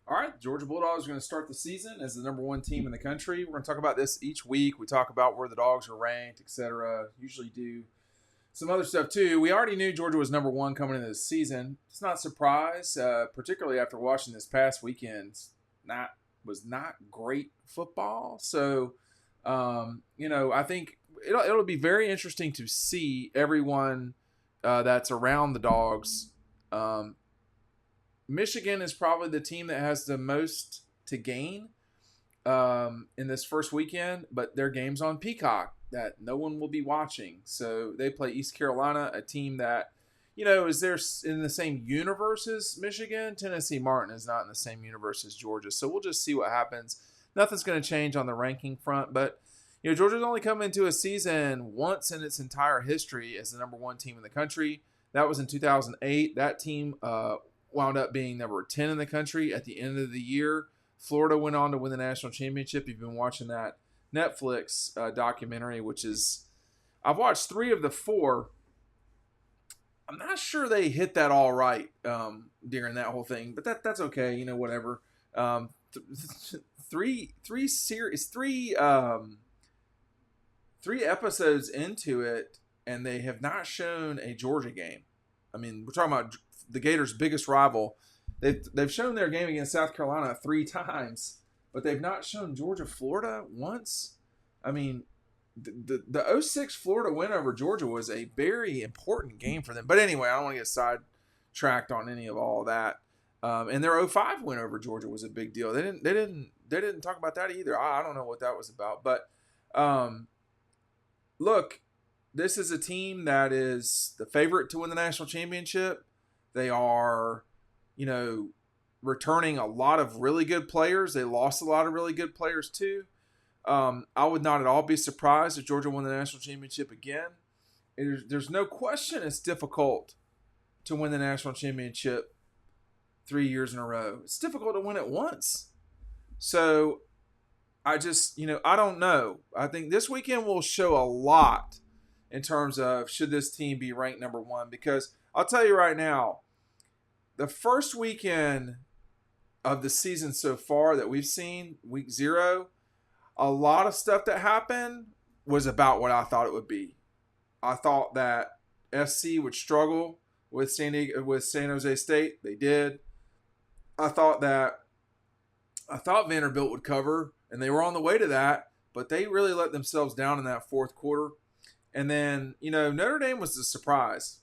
All right, Georgia Bulldogs are going to start the season as the number one team in the country. We're going to talk about this each week. We talk about where the dogs are ranked, etc. Usually do some other stuff too. We already knew Georgia was number one coming into the season. It's not a surprise, particularly after watching this past weekend. Not was not great football. So, I think it'll be very interesting to see everyone that's around the dogs. Michigan is probably the team that has the most to gain in this first weekend, but their game's on Peacock that no one will be watching. So they play East Carolina, a team that, is there in the same universe as Michigan. Tennessee Martin is not in the same universe as Georgia. So we'll just see what happens. Nothing's going to change on the ranking front, but Georgia's only come into a season once in its entire history as the number one team in the country. That was in 2008. That team wound up being number 10 in the country at the end of the year. Florida went on to win the national championship. You've been watching that Netflix documentary, which is, I've watched 3 of the 4. I'm not sure they hit that all right during that whole thing, but that's okay. Whatever. Three episodes into it, and they have not shown a Georgia game. I mean, we're talking about the Gators' biggest rival. They've shown their game against South Carolina 3 times, but they've not shown Georgia Florida once. I mean, the 06 Florida win over Georgia was a very important game for them. But anyway, I don't want to get sidetracked on any of all of that. And their 05 win over Georgia was a big deal. They didn't talk about that either. I don't know what that was about. But look, this is a team that is the favorite to win the national championship. They are, returning a lot of really good players. They lost a lot of really good players too. I would not at all be surprised if Georgia won the national championship again. There's no question it's difficult to win the national championship 3 years in a row. It's difficult to win it once. So I just, I don't know. I think this weekend will show a lot in terms of should this team be ranked number one, because I'll tell you right now, the first weekend of the season so far that we've seen, week 0, a lot of stuff that happened was about what I thought it would be. I thought that SC would struggle with San Jose State. They did. I thought Vanderbilt would cover, and they were on the way to that, but they really let themselves down in that fourth quarter. And then, Notre Dame was the surprise.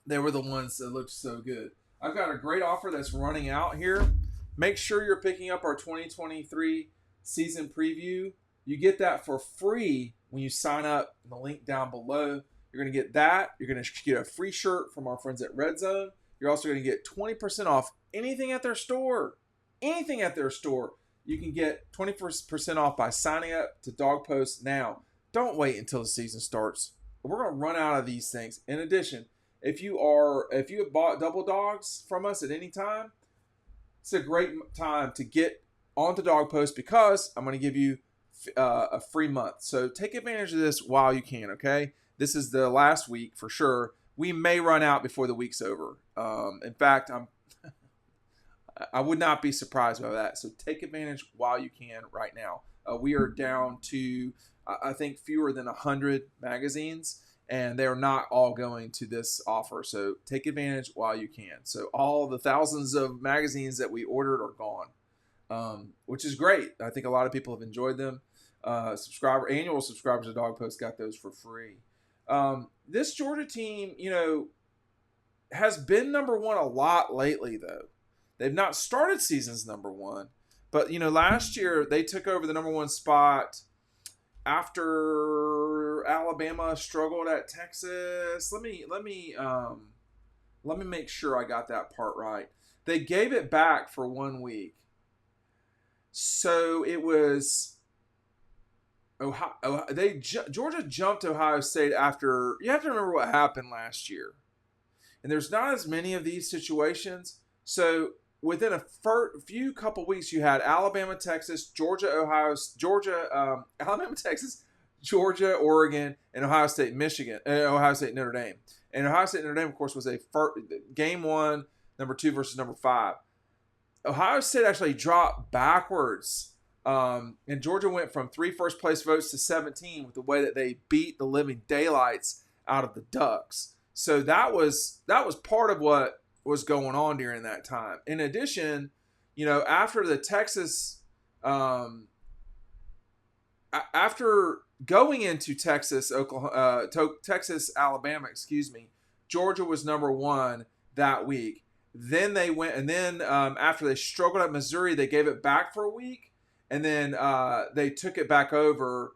They were the ones that looked so good. I've got a great offer that's running out here. Make sure you're picking up our 2023 season preview. You get that for free when you sign up in the link down below. You're going to get that. You're going to get a free shirt from our friends at Red Zone. You're also going to get 20% off anything at their store. Anything at their store. You can get 20% off by signing up to Dog Post now. Don't wait until the season starts. We're going to run out of these things. In addition, if you have bought Double Dogs from us at any time, it's a great time to get onto Dog Post because I'm going to give you a free month. So take advantage of this while you can, okay? This is the last week for sure. We may run out before the week's over. In fact, I would not be surprised by that. So take advantage while you can right now. We are down to, I think, fewer than 100 magazines, and they're not all going to this offer. So take advantage while you can. So all the thousands of magazines that we ordered are gone, which is great. I think a lot of people have enjoyed them. Annual subscribers to Dog Post got those for free. This Georgia team, has been number one a lot lately, though. They've not started seasons number one. But, last year they took over the number one spot after Alabama struggled at Texas. Let me make sure I got that part right. They gave it back for 1 week. So it was Georgia jumped Ohio State after. You have to remember what happened last year. And there's not as many of these situations. So within a few couple weeks, you had Alabama, Texas, Alabama, Texas, Georgia, Oregon, and Ohio State, Michigan, Ohio State, Notre Dame. And Ohio State, Notre Dame, of course, was a game 1, number 2 versus number 5. Ohio State actually dropped backwards. And Georgia went from 3 first place votes to 17 with the way that they beat the living daylights out of the Ducks. So that was part of what was going on during that time. In addition, after the Texas, after going into Texas, Alabama, Georgia was number 1 that week. Then they went, and then after they struggled at Missouri, they gave it back for a week, and then they took it back over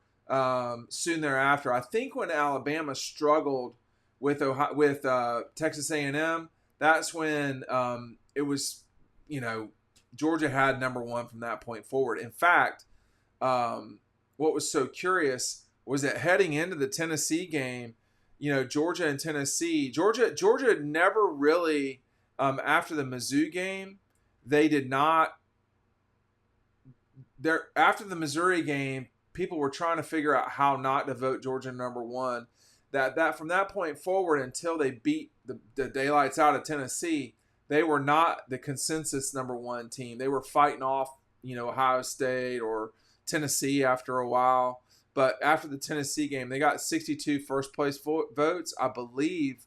soon thereafter. I think when Alabama struggled with Texas A&M, that's when it was, Georgia had number 1 from that point forward. In fact, what was so curious was that heading into the Tennessee game, Georgia and Tennessee, Georgia never really, after the Mizzou game, they did not. After the Missouri game, people were trying to figure out how not to vote Georgia number 1. That from that point forward until they beat the daylights out of Tennessee, they were not the consensus number 1 team. They were fighting off, Ohio State or Tennessee after a while. But after the Tennessee game, they got 62 first place votes, I believe.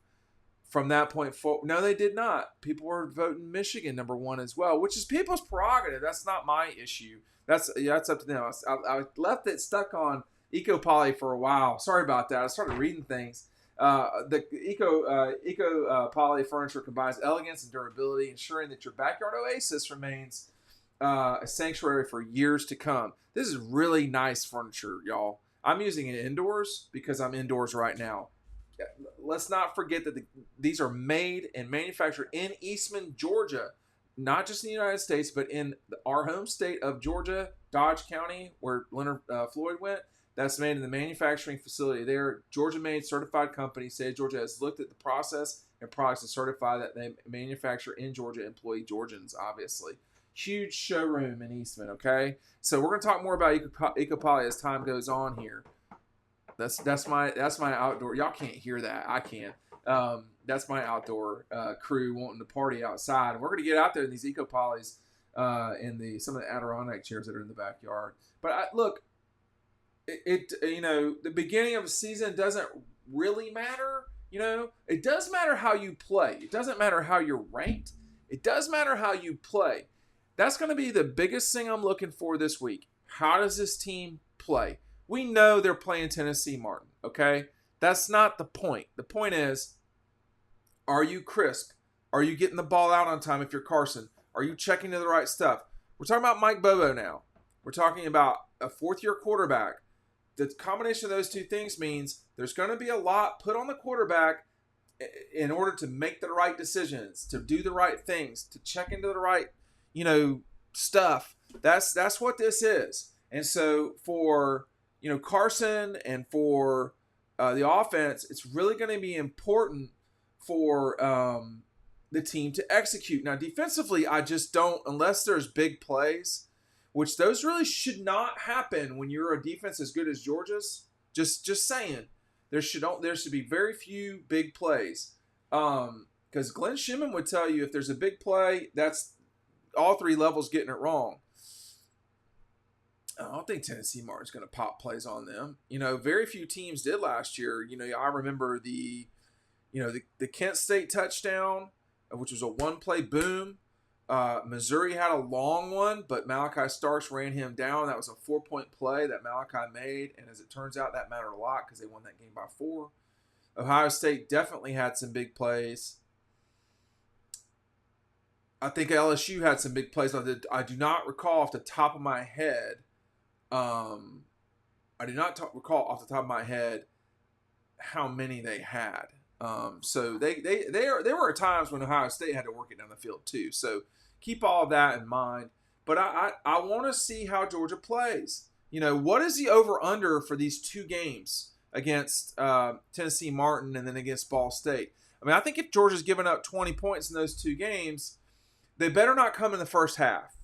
From that point forward, no, they did not. People were voting Michigan number 1 as well, which is people's prerogative. That's not my issue. That's up to them. I left it stuck on EkoPoly for a while. Sorry about that. I started reading things. The EkoPoly furniture combines elegance and durability, ensuring that your backyard oasis remains a sanctuary for years to come. This is really nice furniture, y'all. I'm using it indoors because I'm indoors right now. Let's not forget that these are made and manufactured in Eastman, Georgia, not just in the United States, but in our home state of Georgia, Dodge County, where Leonard Floyd went. That's made in the manufacturing facility there. Georgia-made certified company. State of Georgia has looked at the process and products to certify that they manufacture in Georgia, employ Georgians, obviously. Huge showroom in Eastman, okay? So we're going to talk more about EkoPoly as time goes on here. That's my outdoor. Y'all can't hear that. I can. That's my outdoor crew wanting to party outside. And we're going to get out there in these EkoPolys in some of the Adirondack chairs that are in the backyard. But look, the beginning of a season doesn't really matter. It does matter how you play. It doesn't matter how you're ranked. It does matter how you play. That's going to be the biggest thing I'm looking for this week. How does this team play? We know they're playing Tennessee Martin, okay? That's not the point. The point is, are you crisp? Are you getting the ball out on time if you're Carson? Are you checking to the right stuff? We're talking about Mike Bobo now. We're talking about a fourth-year quarterback. The combination of those two things means there's going to be a lot put on the quarterback in order to make the right decisions, to do the right things, to check into the right, stuff. That's what this is. And so for Carson and for the offense, it's really going to be important for the team to execute. Now, defensively, I just don't, unless there's big plays, which those really should not happen when you're a defense as good as Georgia's. Just saying, there should be very few big plays. Because Glenn Schimmon would tell you if there's a big play, that's all 3 levels getting it wrong. I don't think Tennessee Martin's going to pop plays on them. Very few teams did last year. I remember the Kent State touchdown, which was a 1-play boom. Missouri had a long one, but Malachi Starks ran him down. That was a 4-point play that Malachi made, and as it turns out, that mattered a lot because they won that game by 4. Ohio State definitely had some big plays. I think LSU had some big plays. I do not recall off the top of my head. Recall off the top of my head how many they had. So there were times when Ohio State had to work it down the field too. So keep all of that in mind. But I want to see how Georgia plays. What is the over-under for these 2 games against Tennessee Martin and then against Ball State? I think if Georgia's given up 20 points in those 2 games, they better not come in the first half.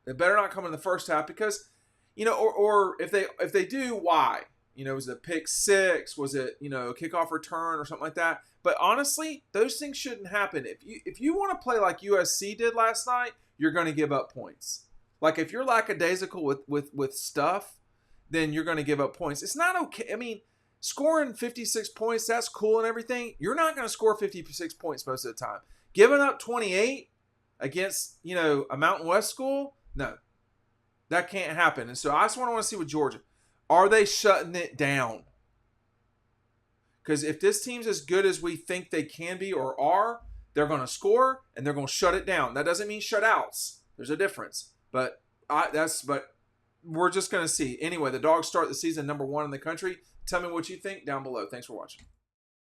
They better not come in the first half because, or if they do, why? Was it a pick six? Was it, a kickoff return or something like that? But honestly, those things shouldn't happen. If you want to play like USC did last night, you're going to give up points. Like if you're lackadaisical with stuff, then you're going to give up points. It's not okay. I mean, scoring 56 points, that's cool and everything. You're not going to score 56 points most of the time. Giving up 28 against, a Mountain West school, no. That can't happen. And so I just want to see with Georgia. Are they shutting it down? Because if this team's as good as we think they can be or are, they're going to score and they're going to shut it down. That doesn't mean shutouts. There's a difference. But we're just going to see. Anyway, the Dogs start the season number 1 in the country. Tell me what you think down below. Thanks for watching.